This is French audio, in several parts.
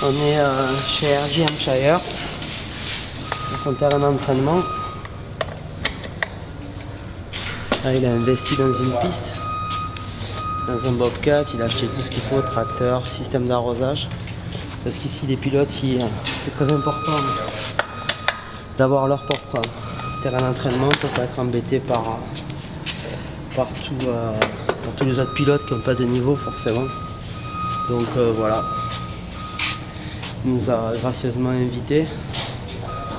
On est chez RJ Hampshire, à son terrain d'entraînement. Là, il a investi dans une piste, dans un bobcat, il a acheté tout ce qu'il faut, tracteur, système d'arrosage. Parce qu'ici les pilotes, c'est très important d'avoir leur propre terrain d'entraînement pour ne pas être embêté par tous les autres pilotes qui n'ont pas de niveau forcément. Donc voilà, il nous a gracieusement invités.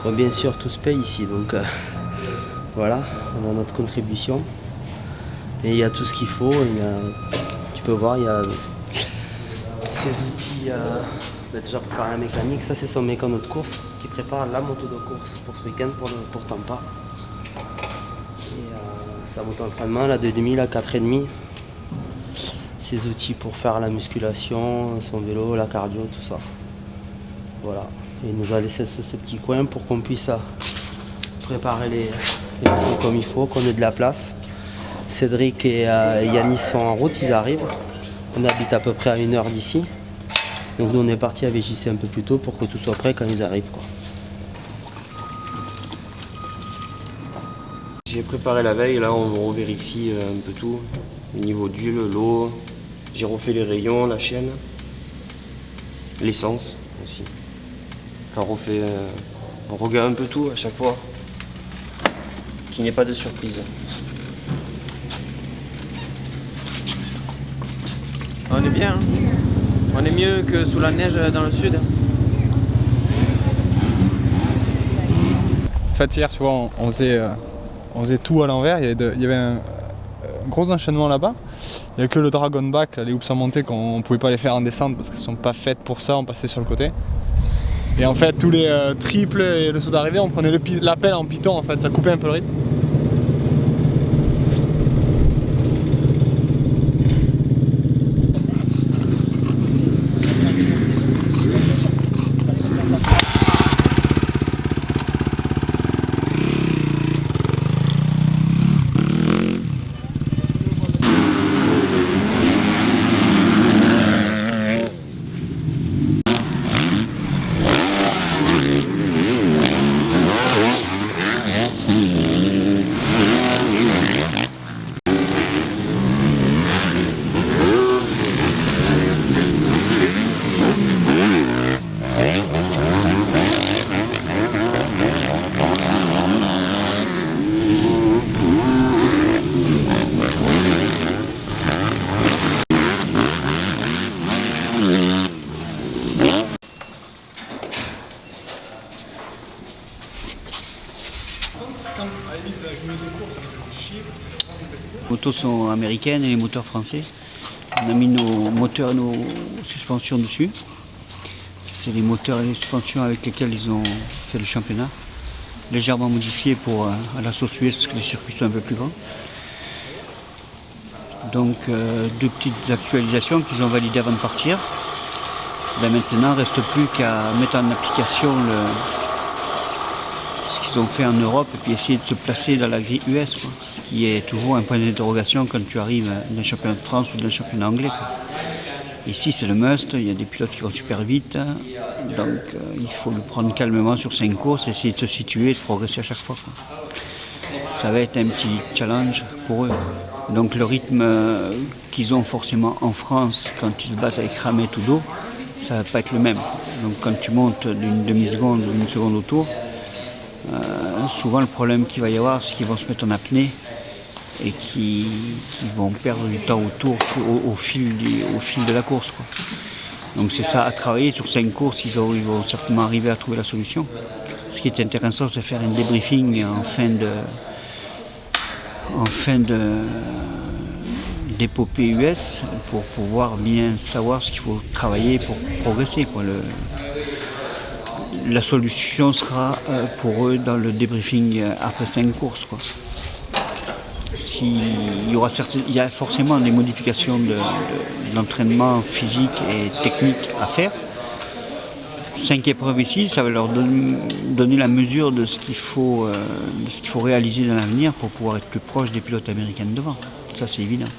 Bon, bien sûr tout se paye ici, donc voilà, on a notre contribution. Et il y a tout ce qu'il faut, tu peux voir, il y a ces outils déjà pour faire la mécanique. Ça c'est son mécano de course qui prépare la moto de course pour ce week-end pour Tampa. Et sa moto d'entraînement, la de 2000 à 4,5. Ses outils pour faire la musculation, son vélo, la cardio, tout ça. Voilà. Et il nous a laissé ce petit coin pour qu'on puisse préparer les motos comme il faut, qu'on ait de la place. Cédric et Yanis sont en route, ils arrivent. On habite à peu près à 1 heure d'ici. Donc nous on est parti à VJC un peu plus tôt pour que tout soit prêt quand ils arrivent, quoi. J'ai préparé la veille, là on revérifie un peu tout. Au niveau d'huile, l'eau. J'ai refait les rayons, la chaîne, l'essence aussi. On regarde un peu tout à chaque fois, qu'il n'y ait pas de surprise. On est bien, hein. On est mieux que sous la neige dans le sud. En fait hier tu vois on faisait tout à l'envers, il y avait un gros enchaînement là-bas. Il n'y a que le dragon back, les hoops à monter qu'on ne pouvait pas les faire en descente parce qu'elles ne sont pas faites pour ça, on passait sur le côté. Et en fait tous les triples et le saut d'arrivée on prenait l'appel en piton, en fait ça coupait un peu le rythme. Les motos sont américaines et les moteurs français. On a mis nos moteurs et nos suspensions dessus. C'est les moteurs et les suspensions avec lesquels ils ont fait le championnat. Légèrement modifiés pour à la sauce US parce que les circuits sont un peu plus grands. Donc deux petites actualisations qu'ils ont validées avant de partir. Là, maintenant, il ne reste plus qu'à mettre en application ce qu'ils ont fait en Europe et puis essayer de se placer dans la grille US, quoi. Ce qui est toujours un point d'interrogation quand tu arrives d'un championnat de France ou d'un championnat anglais, quoi. Ici c'est le must, il y a des pilotes qui vont super vite, donc il faut le prendre calmement sur 5 courses, essayer de se situer et de progresser à chaque fois, quoi. Ça va être un petit challenge pour eux. Donc le rythme qu'ils ont forcément en France quand ils se battent avec Ramet ou Do, ça ne va pas être le même. Donc quand tu montes d'une demi-seconde ou d'une seconde au tour, souvent le problème qu'il va y avoir, c'est qu'ils vont se mettre en apnée et qu'ils vont perdre du temps au tour au fil de la course, quoi. Donc c'est ça à travailler sur 5 courses, ils vont certainement arriver à trouver la solution. Ce qui est intéressant, c'est faire un débriefing en fin d'épopée US pour pouvoir bien savoir ce qu'il faut travailler pour progresser, quoi. La solution sera pour eux dans le débriefing après 5 courses, quoi. Il y a forcément des modifications d'entraînement physique et technique à faire. 5 épreuves ici, ça va leur donner la mesure de ce qu'il faut réaliser dans l'avenir pour pouvoir être plus proche des pilotes américains de devant. Ça, c'est évident.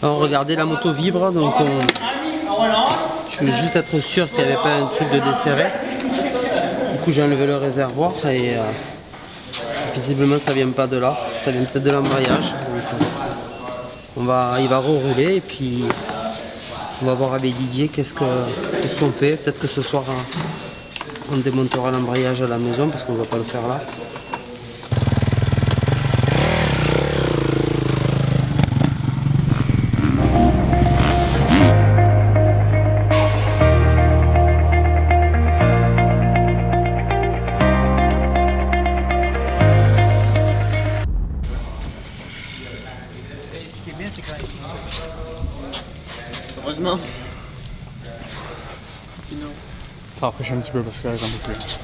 Alors regardez, la moto vibre, donc je voulais juste être sûr qu'il n'y avait pas un truc de desserré. Du coup j'ai enlevé le réservoir et visiblement ça vient pas de là, ça vient peut-être de l'embrayage. Il va rerouler et puis on va voir avec Didier qu'est-ce qu'on fait. Peut-être que ce soir on démontera l'embrayage à la maison parce qu'on ne va pas le faire là. Heureusement. Sinon. Ça rafraîchit un petit peu parce que là j'en peux plus.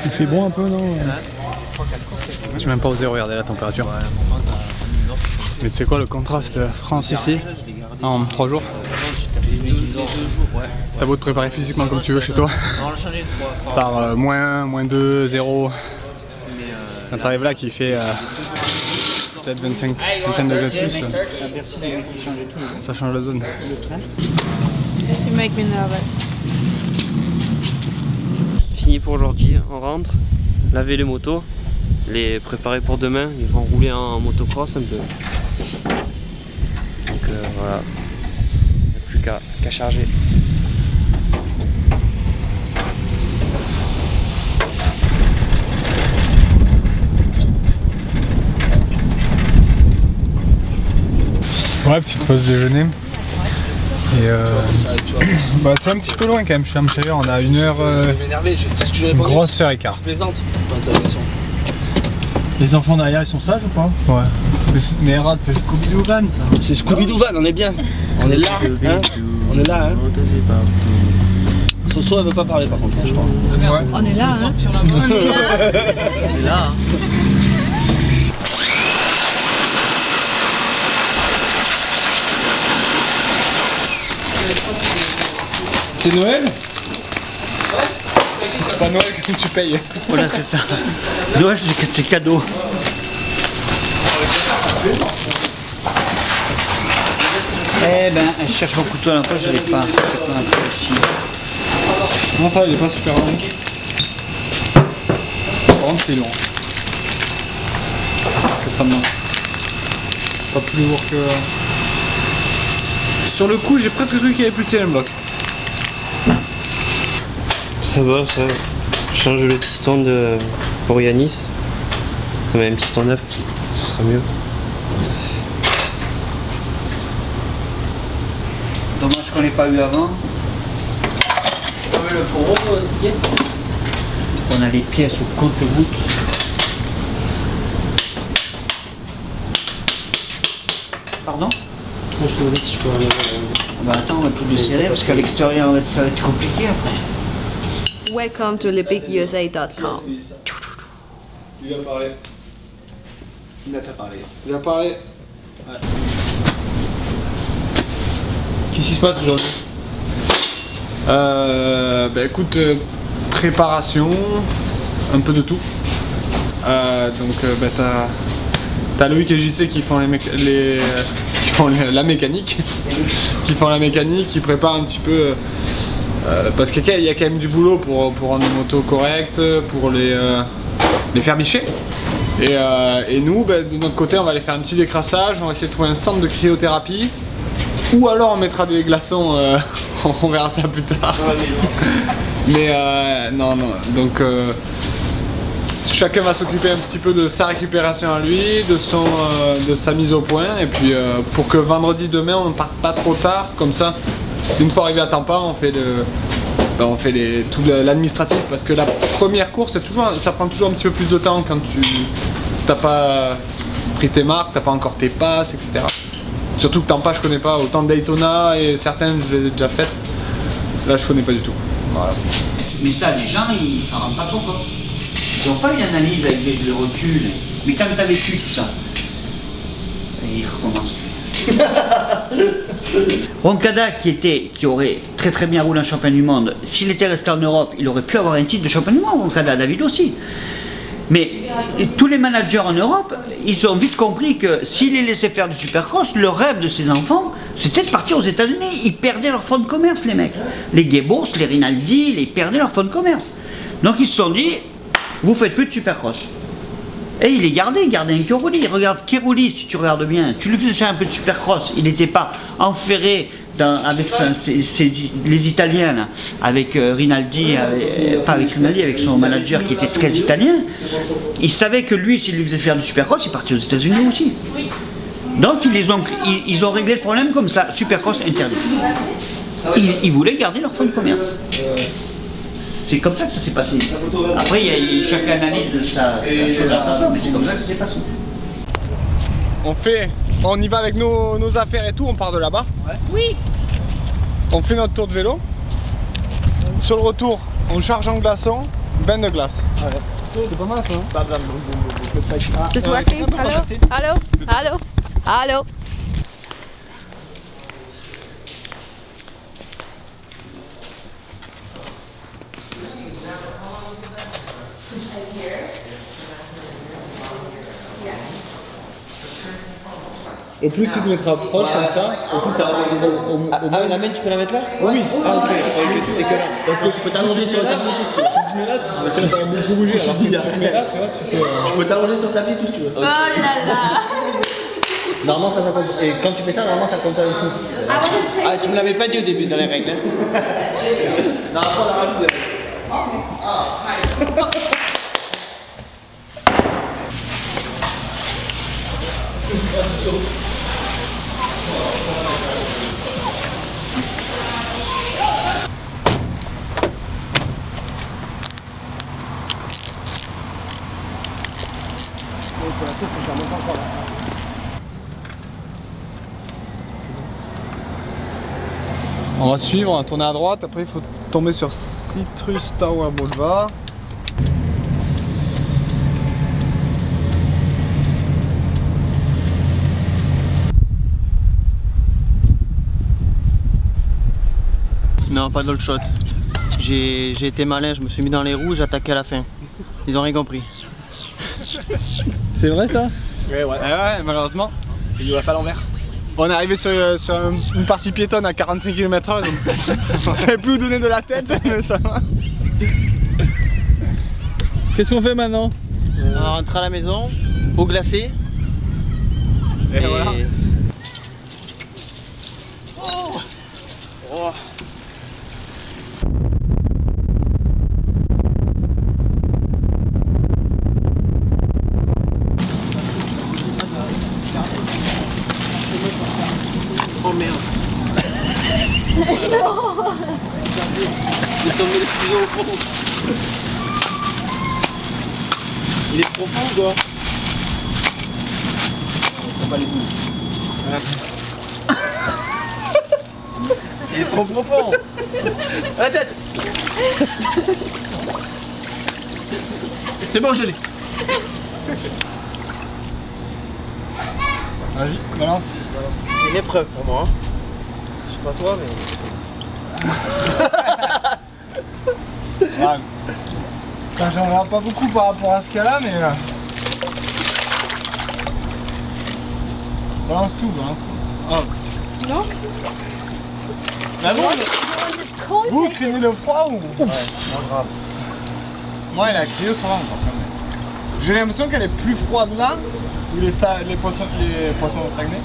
Il fait bon un peu, non? Je n'ai même pas osé regarder la température. Mais tu sais quoi, le contraste France ici, en 3 jours, t'as beau te préparer physiquement comme tu veux chez toi, par moins 1, moins 2, 0, quand t'arrives là qui fait peut-être 25 degrés de plus, ça change la zone. You make me nervous. Fini pour aujourd'hui, on rentre, laver les motos, les préparer pour demain, ils vont rouler en motocross un peu. Donc voilà, il n'y a plus qu'à charger. Ouais, petite pause déjeuner. Et bah, c'est un petit peu loin quand même, chez Amsterdam, on a une grosse heure et quart. Les enfants derrière, ils sont sages ou pas? Ouais. Mais Erad, c'est Scooby-Doo Van ça. C'est Scooby-Doo Van, on est bien. On est là, hein. On est là, hein. Soso, elle veut pas parler par contre, je crois. Ouais. On est là, hein. On est là. On est là. Hein. C'est Noël? C'est pas Noël que tu payes. Voilà, c'est ça. Noël, c'est cadeau. Eh ben, elle cherche mon couteau à la poche, je l'ai pas. Je l'ai pas ici. Non, ça, il est pas super long. Par contre, il est long. Qu'est-ce que ça me lance? Pas plus lourd que. Sur le coup, j'ai presque cru qu'il y avait plus de CLM bloc. Ça va, ça. Je change le piston pour Yanis. Mais un piston neuf, ce sera mieux. Dommage qu'on l'ait pas eu avant. Le fourreau, Didier. On a les pièces au compte-gouttes. Pardon? Moi je te demandais si je peux enlever. Bah attends, on va tout desserrer parce qu'à l'extérieur ça va être compliqué après. Welcome to lebicusa.com. Il a parlé. Il a parlé. Il a parlé. Ouais. Qu'est-ce qui se passe aujourd'hui? Bah écoute, préparation, un peu de tout. Donc t'as Loïc et JC qui font la mécanique, qui préparent un petit peu, parce qu'il y a quand même du boulot pour rendre les motos correctes, pour les faire bicher. Et nous, de notre côté, on va aller faire un petit décrassage, on va essayer de trouver un centre de cryothérapie, ou alors on mettra des glaçons, on verra ça plus tard. Mais non, donc chacun va s'occuper un petit peu de sa récupération à lui, de sa mise au point, et puis pour que vendredi demain on ne parte pas trop tard, comme ça, une fois arrivé à Tampa, on fait tout l'administratif, parce que la première course, ça prend toujours un petit peu plus de temps quand tu n'as pas pris tes marques, t'as pas encore tes passes, etc. Surtout que Tampa je connais pas, autant Daytona et certaines je les ai déjà faites, là je connais pas du tout. Voilà. Mais ça, les gens, ils s'en rendent pas trop compte. Ils n'ont pas une analyse avec le recul. Mais quand tu as vécu tout ça, et ils recommencent. Roncada qui aurait très bien roulé en champion du monde, s'il était resté en Europe, il aurait pu avoir un titre de champion du monde, Roncada, David aussi. Mais tous les managers en Europe, ils ont vite compris que s'ils les laissaient faire du supercross, le rêve de ces enfants, c'était de partir aux États-Unis. Ils perdaient leur fonds de commerce, les mecs. Les Gebos, les Rinaldi, ils perdaient leur fonds de commerce. Donc ils se sont dit, vous faites plus de supercross. Et il gardaient un Chiarulli. Regarde Chiarulli, si tu regardes bien, tu lui faisais un peu de supercross, il n'était pas enferré avec les Italiens, là, avec Rinaldi, pas avec Rinaldi, avec son manager qui était très italien. Il savait que lui, s'il lui faisait faire du supercross, il partait aux États-Unis aussi. Donc ils ont réglé le problème comme ça, supercross interdit. Ils voulaient garder leur fonds de commerce. C'est comme ça que ça s'est passé. Après, chacun analyse sa chose à la façon, mais c'est comme ça que ça s'est passé. On y va avec nos affaires et tout, on part de là-bas. Oui. On fait notre tour de vélo. Sur le retour, on charge en glaçons, bain de glace. C'est pas mal ça, hein? Is this working? Hello? Hello? Hello? Hello? Au plus tu te mettras proche comme ça, au plus ça va Ah, la main, tu peux la mettre là? Oui. Ah, ok, je croyais que c'était que là. Parce que tu peux t'allonger sur le tapis. Si tu te mets là, ça va beaucoup bouger. Alors que si tu te mets là, tu vois, tu peux t'allonger sur le tapis tout ce que tu veux. Oh là là. Normalement, ça compte. Et quand tu fais ça, normalement, ça compte avec tout. Ah, tu me l'avais pas dit au début dans les règles. Hein. Non, après on la rajoute. On va suivre, on va tourner à droite, après il faut tomber sur Citrus Tower Boulevard. Non, pas d'old shot. J'ai été malin, je me suis mis dans les roues, j'ai attaqué à la fin. Ils ont rien compris. C'est vrai ça? Ouais, malheureusement. Il doit faire l'envers. On est arrivé sur une partie piétonne à 45 km/h, donc on savait plus où donner de la tête, mais ça va. Qu'est-ce qu'on fait maintenant? On rentre à la maison, eau glacée. Et voilà. Oh. Oh merde. J'ai tombé le ciseau au fond. Il est profond ou quoi? Pas les couilles. Voilà. Il est trop profond. À la tête. C'est bon, je l'ai. Vas-y, balance. C'est une épreuve pour moi. Hein. Je sais pas toi, mais. Ouais. Ça changera pas beaucoup par rapport à ce qu'il y a là, mais. Balance tout, balance tout. Oh. Non? Bah vous craignez le froid ou? Ouais, non grave. Moi, la cryo, ça va encore. J'ai l'impression qu'elle est plus froide là, où les poissons ont stagné.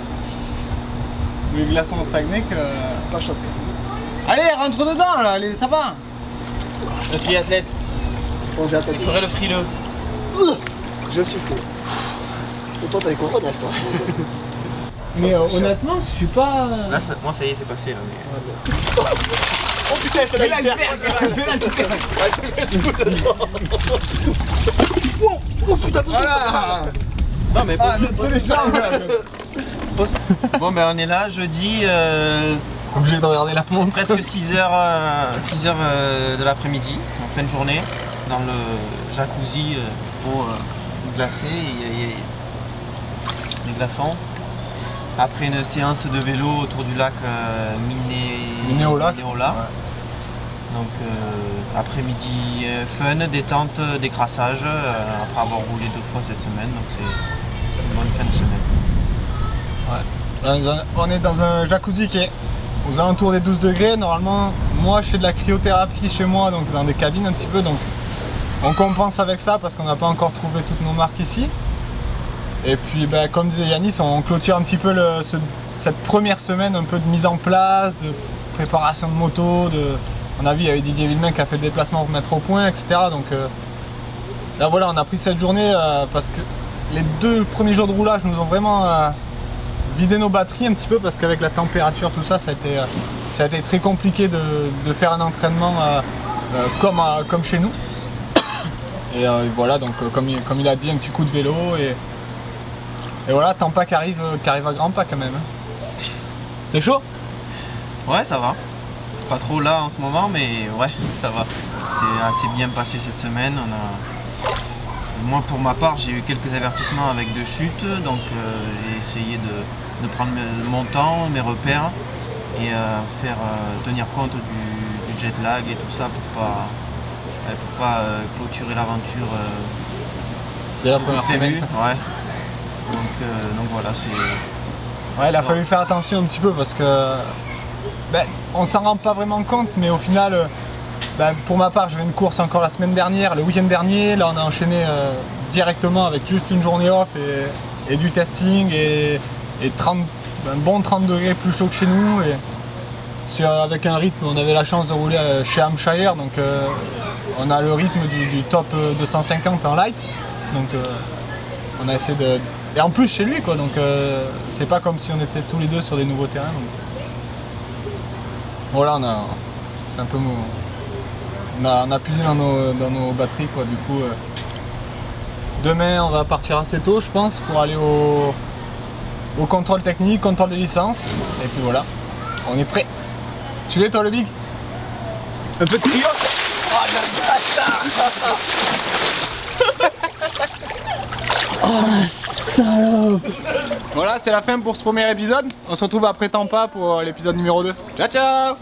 Ou les glaçons ont stagné que. Pas choc. Allez, rentre dedans là, allez, ça va. Le triathlète. On dit à tête. Il ferait le frileux. Je suis fou. Autant t'as les couronnes, toi. Mais honnêtement, je suis pas. Là, moi, ça y est, c'est passé. Là, mais... Oh putain, c'est l'iceberg. Oh putain, attention. Voilà. Non, mais ah, c'est les jambes là. Bon, ben on est là, jeudi. Obligé de regarder la montre. Presque 6h de l'après-midi, en fin de journée, dans le jacuzzi glacé. Il y a des glaçons. Après une séance de vélo autour du lac Minéola. Ouais. Donc après-midi fun, détente, décrassage, après avoir roulé 2 fois cette semaine, donc c'est une bonne fin de semaine. Là, on est dans un jacuzzi qui est aux alentours des 12 degrés. Normalement, moi je fais de la cryothérapie chez moi, donc dans des cabines un petit peu, donc on compense avec ça parce qu'on n'a pas encore trouvé toutes nos marques ici. Et puis comme disait Yanis, on clôture un petit peu cette première semaine un peu de mise en place, de préparation de moto, on a vu il y avait Didier Villemain qui a fait le déplacement pour mettre au point, etc. Donc là voilà, on a pris cette journée parce que les 2 premiers jours de roulage nous ont vraiment vidé nos batteries un petit peu, parce qu'avec la température, tout ça, ça a été très compliqué de faire un entraînement comme chez nous. Et voilà, donc comme il a dit, un petit coup de vélo et voilà, Tampa qui arrive à grands pas quand même. T'es chaud? Ouais, ça va. Pas trop là en ce moment, mais ouais, ça va. C'est assez bien passé cette semaine. Moi, pour ma part, j'ai eu quelques avertissements avec 2 chutes, donc j'ai essayé de prendre mon temps, mes repères et tenir compte du jet lag et tout ça pour pas clôturer l'aventure dès la première semaine. Ouais. Donc voilà, c'est... Ouais, il a fallu faire attention un petit peu parce que on s'en rend pas vraiment compte, mais au final, pour ma part, j'ai fait une course encore la semaine dernière, le week-end dernier. Là, on a enchaîné directement avec juste une journée off et du testing et un bon 30 degrés plus chaud que chez nous. Et avec un rythme, on avait la chance de rouler chez Hampshire, donc on a le rythme du top 250 en light. Donc on a essayé de... Et en plus chez lui, quoi, donc c'est pas comme si on était tous les deux sur des nouveaux terrains. Donc... Voilà, c'est un peu on a puisé dans nos batteries, quoi. Du coup, demain on va partir assez tôt, je pense, pour aller au contrôle technique, contrôle de licence. Et puis voilà, on est prêt. Tu l'es toi le big? Un peu de trio. Oh la salope. Voilà, c'est la fin pour ce premier épisode. On se retrouve après Tampa pour l'épisode numéro 2. Ciao ciao.